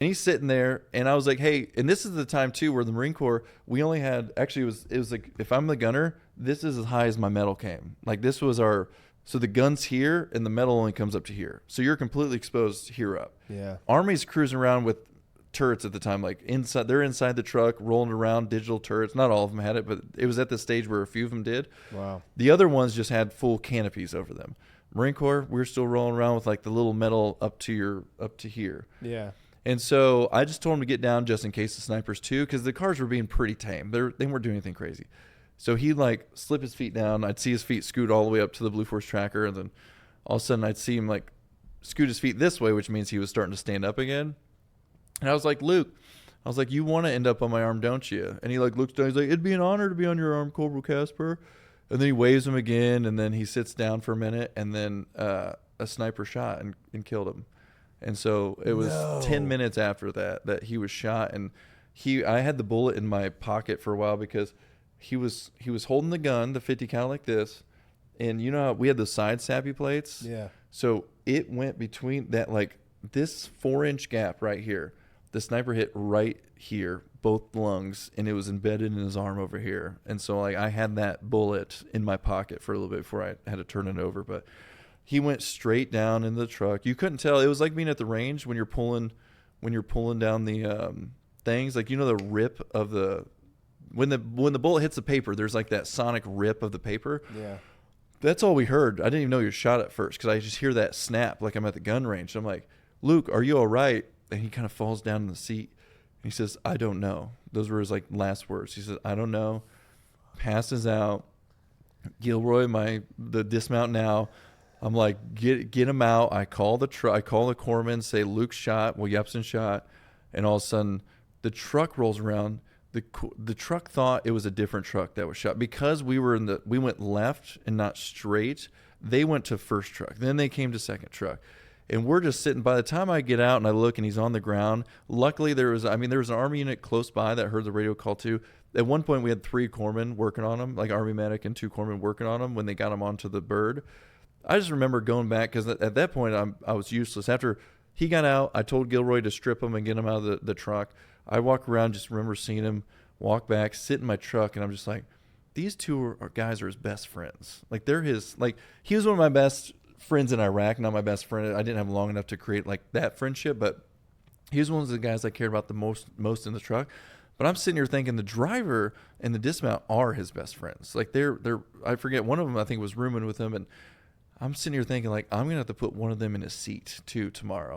And he's sitting there, and I was like, hey, and this is the time too where the Marine Corps, we only had, actually it was like, if I'm the gunner, this is as high as my metal came. Like this was our, so the gun's here and the metal only comes up to here. So you're completely exposed here up. Yeah. Army's cruising around with turrets at the time, like inside, they're inside the truck rolling around, digital turrets. Not all of them had it, but it was at the stage where a few of them did. Wow. The other ones just had full canopies over them. Marine Corps, we're still rolling around with like the little metal up to here. Yeah. And so I just told him to get down just in case the snipers too, because the cars were being pretty tame. They weren't doing anything crazy. So he'd like slip his feet down. I'd see his feet scoot all the way up to the Blue Force tracker, and then all of a sudden I'd see him like scoot his feet this way, which means he was starting to stand up again. And I was like, Luke, I was like, you want to end up on my arm, don't you? And he like looks down. He's like, it'd be an honor to be on your arm, Corporal Casper. And then he waves him again, and then he sits down for a minute, and then a sniper shot and killed him. And so it was 10 minutes after that he was shot, and I had the bullet in my pocket for a while because he was holding the gun, the 50 cal like this, and you know how we had the side sappy plates? Yeah. So it went between that, like this 4-inch gap right here. The sniper hit right here, both lungs, and it was embedded in his arm over here. And so like I had that bullet in my pocket for a little bit before I had to turn it over, but he went straight down in the truck. You couldn't tell. It was like being at the range when you're pulling down the things. Like, you know, the rip of the when the bullet hits the paper, there's like that sonic rip of the paper. Yeah. That's all we heard. I didn't even know he was shot at first because I just hear that snap like I'm at the gun range. I'm like, Luke, are you all right? And he kind of falls down in the seat. And he says, I don't know. Those were his like last words. He said, I don't know. Passes out. Gilroy, the dismount now. I'm like, get him out. I call the corpsman, say Luke's shot, well, Yepson shot, and all of a sudden the truck rolls around. The truck thought it was a different truck that was shot because we went left and not straight. They went to first truck, then they came to second truck, and we're just sitting. By the time I get out and I look and he's on the ground, luckily there was an Army unit close by that heard the radio call too. At one point we had 3 corpsmen working on him, like Army medic and 2 corpsmen working on him when they got him onto the bird. I just remember going back because at that point I was useless. After he got out, I told Gilroy to strip him and get him out of the truck. I walk around, just remember seeing him walk back, sit in my truck, and I'm just like, these two guys are his best friends. Like he was one of my best friends in Iraq, not my best friend. I didn't have long enough to create like that friendship, but he was one of the guys I cared about the most in the truck. But I'm sitting here thinking the driver and the dismount are his best friends. Like they're I forget, one of them I think was rooming with him, and I'm sitting here thinking like I'm gonna have to put one of them in a seat too tomorrow.